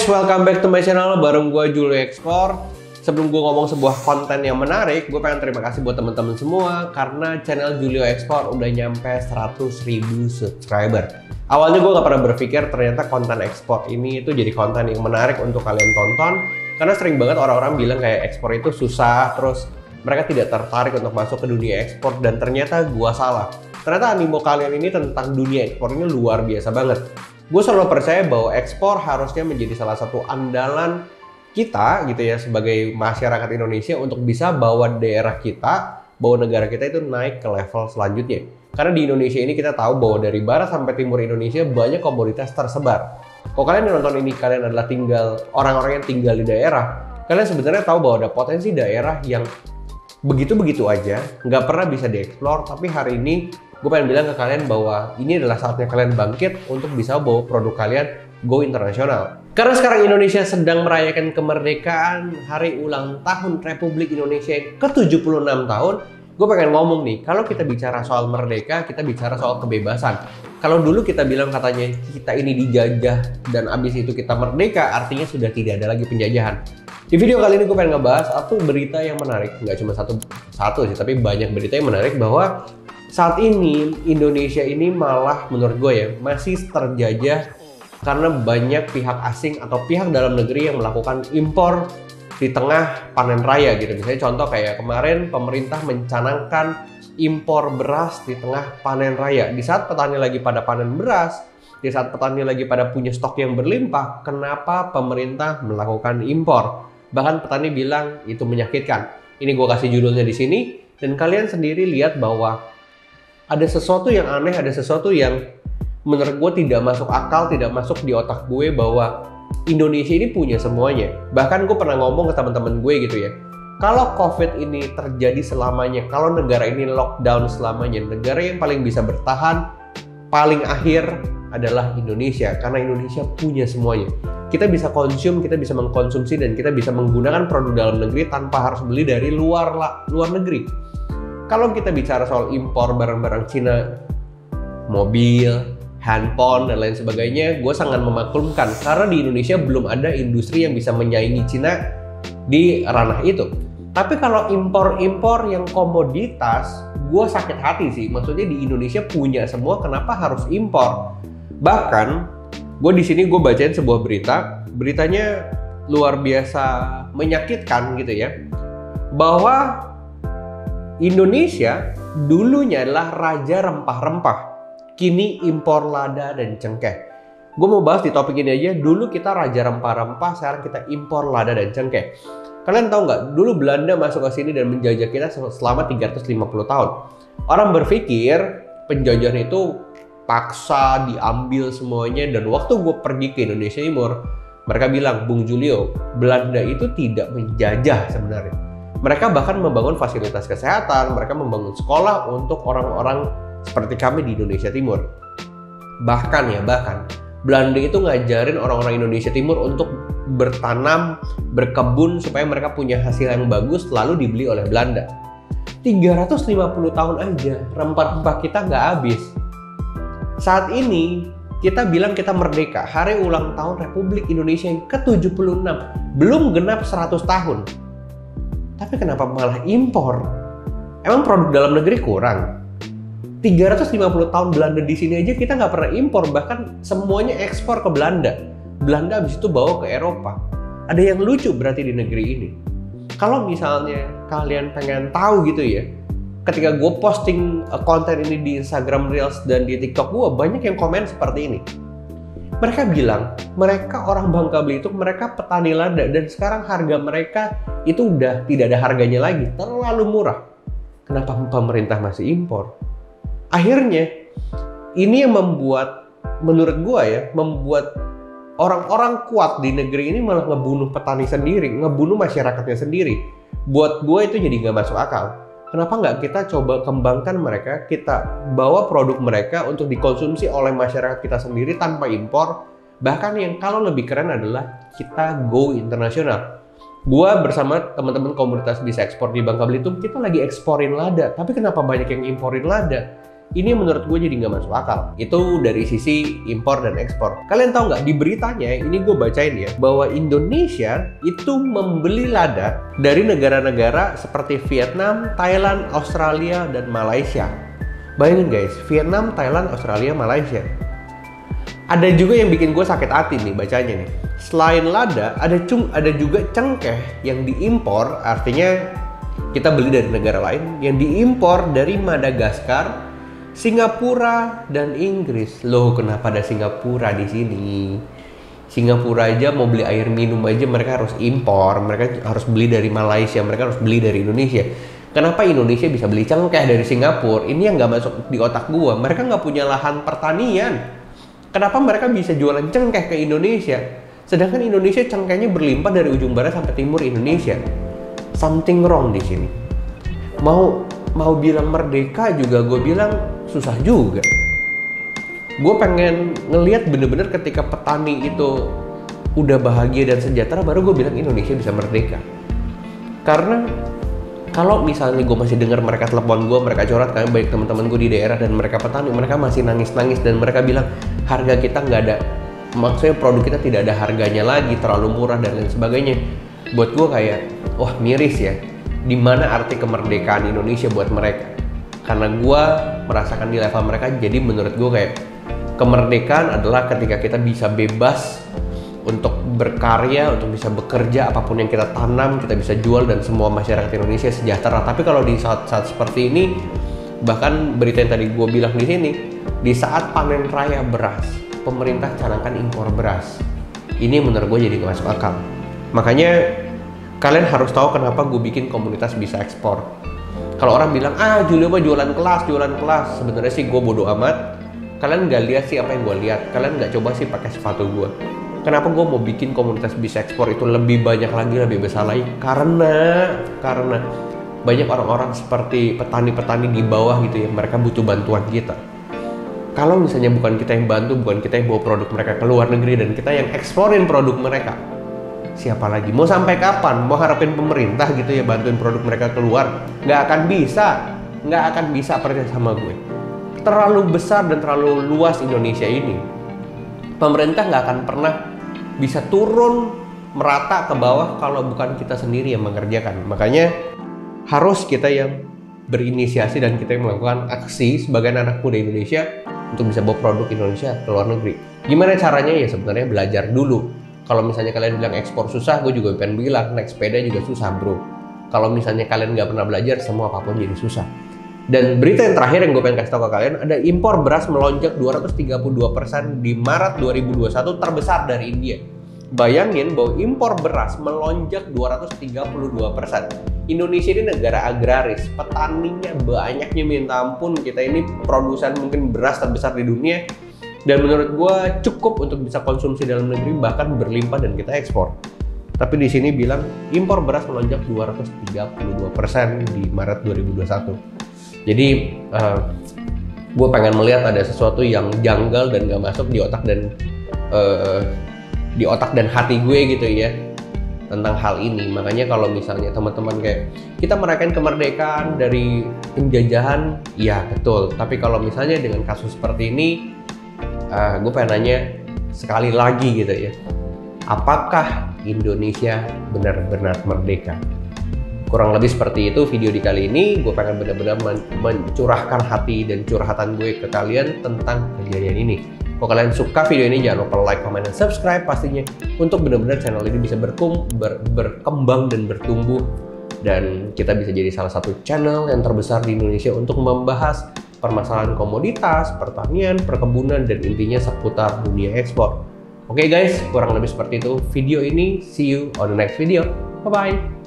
welcome back to my channel bareng gue Julio Explore. Sebelum gue ngomong sebuah konten yang menarik, gue pengen terima kasih buat teman-teman semua karena channel Julio Explore udah nyampe 100.000 subscriber. Awalnya gue gak pernah berpikir ternyata konten ekspor ini itu jadi konten yang menarik untuk kalian tonton, karena sering banget orang-orang bilang kayak ekspor itu susah, terus mereka tidak tertarik untuk masuk ke dunia ekspor, dan ternyata gue salah. Ternyata animo kalian ini tentang dunia ekspor ini luar biasa banget. Gue selalu percaya bahwa ekspor harusnya menjadi salah satu andalan kita gitu ya sebagai masyarakat Indonesia untuk bisa bawa daerah kita, bawa negara kita itu naik ke level selanjutnya. Karena di Indonesia ini kita tahu bahwa dari barat sampai timur Indonesia banyak komoditas tersebar. Kalau kalian yang nonton ini, kalian adalah orang-orang yang tinggal di daerah, kalian sebenarnya tahu bahwa ada potensi daerah yang begitu-begitu aja, nggak pernah bisa dieksplor, tapi hari ini gue pengen bilang ke kalian bahwa ini adalah saatnya kalian bangkit untuk bisa bawa produk kalian go internasional. Karena sekarang Indonesia sedang merayakan kemerdekaan, hari ulang tahun Republik Indonesia yang ke-76 tahun. Gue pengen ngomong nih, kalau kita bicara soal merdeka, kita bicara soal kebebasan. Kalau dulu kita bilang katanya kita ini dijajah dan abis itu kita merdeka, artinya sudah tidak ada lagi penjajahan. Di video kali ini gue pengen ngebahas satu berita yang menarik, nggak cuma satu sih, tapi banyak berita yang menarik bahwa saat ini Indonesia ini malah menurut gue ya masih terjajah karena banyak pihak asing atau pihak dalam negeri yang melakukan impor di tengah panen raya gitu. Misalnya contoh kayak kemarin pemerintah mencanangkan impor beras di tengah panen raya. Di saat petani lagi pada panen beras, di saat petani lagi pada punya stok yang berlimpah, kenapa pemerintah melakukan impor? Bahkan petani bilang itu menyakitkan. Ini gue kasih judulnya di sini, dan kalian sendiri lihat bahwa ada sesuatu yang aneh, ada sesuatu yang menurut gue tidak masuk akal, tidak masuk di otak gue bahwa Indonesia ini punya semuanya. Bahkan gue pernah ngomong ke teman-teman gue gitu ya, kalau COVID ini terjadi selamanya, kalau negara ini lockdown selamanya, negara yang paling bisa bertahan paling akhir adalah Indonesia, karena Indonesia punya semuanya. Kita bisa kita bisa mengkonsumsi, dan kita bisa menggunakan produk dalam negeri tanpa harus beli dari luar negeri. Kalau kita bicara soal impor barang-barang Cina, mobil, handphone, dan lain sebagainya, gue sangat memaklumkan karena di Indonesia belum ada industri yang bisa menyaingi Cina di ranah itu. Tapi kalau impor-impor yang komoditas, gue sakit hati sih. Maksudnya di Indonesia punya semua, kenapa harus impor? Bahkan gue di sini gue bacain sebuah beritanya luar biasa menyakitkan gitu ya, bahwa Indonesia dulunya adalah raja rempah-rempah, kini impor lada dan cengkeh. Gue mau bahas di topik ini aja. Dulu kita raja rempah-rempah, sekarang kita impor lada dan cengkeh. Kalian tahu nggak? Dulu Belanda masuk ke sini dan menjajah kita selama 350 tahun. Orang berpikir penjajahan itu paksa diambil semuanya, dan waktu gue pergi ke Indonesia Timur, mereka bilang, Bung Julio, Belanda itu tidak menjajah sebenarnya. Mereka bahkan membangun fasilitas kesehatan, mereka membangun sekolah untuk orang-orang seperti kami di Indonesia Timur. Bahkan Belanda itu ngajarin orang-orang Indonesia Timur untuk bertanam, berkebun supaya mereka punya hasil yang bagus, lalu dibeli oleh Belanda. 350 tahun aja rempah-rempah kita nggak habis. Saat ini kita bilang kita merdeka, hari ulang tahun Republik Indonesia yang ke-76, belum genap 100 tahun. Tapi kenapa malah impor? Emang produk dalam negeri kurang? 350 tahun Belanda di sini aja kita nggak pernah impor, bahkan semuanya ekspor ke Belanda. Belanda habis itu bawa ke Eropa. Ada yang lucu berarti di negeri ini. Kalau misalnya kalian pengen tahu gitu ya, ketika gue posting konten ini di Instagram Reels dan di TikTok gue, banyak yang komen seperti ini. Mereka bilang, mereka orang Bangka Belitung, mereka petani lada, dan sekarang harga mereka itu udah tidak ada harganya lagi, terlalu murah. Kenapa pemerintah masih impor? Akhirnya, ini yang membuat, menurut gue ya, membuat orang-orang kuat di negeri ini malah ngebunuh petani sendiri, ngebunuh masyarakatnya sendiri. Buat gue itu jadi nggak masuk akal. Kenapa nggak kita coba kembangkan mereka, kita bawa produk mereka untuk dikonsumsi oleh masyarakat kita sendiri tanpa impor. Bahkan yang kalau lebih keren adalah kita go internasional. Gua bersama teman-teman komunitas bisa ekspor di Bangka Belitung, kita lagi eksporin lada. Tapi kenapa banyak yang imporin lada? Ini menurut gue jadi nggak masuk akal. Itu dari sisi impor dan ekspor. Kalian tahu nggak, di beritanya ini gue bacain ya, bahwa Indonesia itu membeli lada dari negara-negara seperti Vietnam, Thailand, Australia, dan Malaysia. Bayangin guys, Vietnam, Thailand, Australia, Malaysia. Ada juga yang bikin gue sakit hati nih bacanya nih. Selain lada, ada juga cengkeh yang diimpor, artinya kita beli dari negara lain, yang diimpor dari Madagaskar, Singapura, dan Inggris. Loh, kenapa ada Singapura di sini? Singapura aja mau beli air minum aja mereka harus impor, mereka harus beli dari Malaysia, mereka harus beli dari Indonesia. Kenapa Indonesia bisa beli cengkeh dari Singapura? Ini yang nggak masuk di otak gua. Mereka nggak punya lahan pertanian. Kenapa mereka bisa jualan cengkeh ke Indonesia? Sedangkan Indonesia cengkehnya berlimpah dari ujung barat sampai timur Indonesia. Something wrong di sini. Mau bilang merdeka juga gue bilang susah juga. Gue pengen ngelihat bener-bener ketika petani itu udah bahagia dan sejahtera, baru gue bilang Indonesia bisa merdeka. Karena kalau misalnya gue masih dengar mereka telepon gue, mereka curhat, kayak baik teman-teman gue di daerah dan mereka petani, mereka masih nangis-nangis dan mereka bilang harga kita nggak ada, maksudnya produk kita tidak ada harganya lagi, terlalu murah dan lain sebagainya. Buat gue kayak, wah miris ya. Dimana arti kemerdekaan Indonesia buat mereka? Karena gue merasakan di level mereka, jadi menurut gue kayak kemerdekaan adalah ketika kita bisa bebas untuk berkarya, untuk bisa bekerja, apapun yang kita tanam, kita bisa jual dan semua masyarakat Indonesia sejahtera. Tapi kalau di saat-saat seperti ini, bahkan berita yang tadi gue bilang di sini, di saat panen raya beras, pemerintah canangkan impor beras. Ini menurut gue jadi gak masuk akal. Makanya kalian harus tahu kenapa gue bikin komunitas bisa ekspor. Kalau orang bilang, Julio mah jualan kelas. Sebenarnya sih gue bodo amat. Kalian nggak lihat sih apa yang gue lihat. Kalian nggak coba sih pakai sepatu gue. Kenapa gue mau bikin komunitas bisa ekspor itu lebih banyak lagi, lebih besar lagi? Karena banyak orang-orang seperti petani-petani di bawah gitu ya. Mereka butuh bantuan kita. Kalau misalnya bukan kita yang bantu, bukan kita yang bawa produk mereka ke luar negeri dan kita yang eksporin produk mereka, siapa lagi? Mau sampai kapan? Mau harapin pemerintah gitu ya bantuin produk mereka keluar? Nggak akan bisa percaya sama gue. Terlalu besar dan terlalu luas Indonesia ini. Pemerintah nggak akan pernah bisa turun merata ke bawah kalau bukan kita sendiri yang mengerjakan. Makanya harus kita yang berinisiasi dan kita yang melakukan aksi sebagai anak muda Indonesia untuk bisa bawa produk Indonesia ke luar negeri. Gimana caranya? Ya sebenarnya belajar dulu. Kalau misalnya kalian bilang ekspor susah, gue juga pengen bilang naik sepeda juga susah bro. Kalau misalnya kalian nggak pernah belajar, semua apapun jadi susah. Dan berita yang terakhir yang gue pengen kasih tahu ke kalian, ada impor beras melonjak 232% di Maret 2021, terbesar dari India. Bayangin bahwa impor beras melonjak 232%. Indonesia ini negara agraris, petaninya banyaknya minta ampun. Kita ini produsen mungkin beras terbesar di dunia. Dan menurut gue cukup untuk bisa konsumsi dalam negeri, bahkan berlimpah dan kita ekspor. Tapi di sini bilang impor beras melonjak 232% di Maret 2021. Jadi gue pengen melihat ada sesuatu yang janggal dan gak masuk di otak dan hati gue gitu ya tentang hal ini. Makanya kalau misalnya teman-teman kayak kita merayakan kemerdekaan dari penjajahan, ya betul. Tapi kalau misalnya dengan kasus seperti ini, gue pengen nanya sekali lagi gitu ya, apakah Indonesia benar-benar merdeka? Kurang lebih seperti itu video di kali ini. Gue pengen benar-benar mencurahkan hati dan curhatan gue ke kalian tentang kejadian ini. Kalau kalian suka video ini, jangan lupa like, comment, dan subscribe pastinya, untuk benar-benar channel ini bisa berkembang dan bertumbuh, dan kita bisa jadi salah satu channel yang terbesar di Indonesia untuk membahas permasalahan komoditas, pertanian, perkebunan, dan intinya seputar dunia ekspor. Oke guys, kurang lebih seperti itu video ini. See you on the next video. Bye-bye.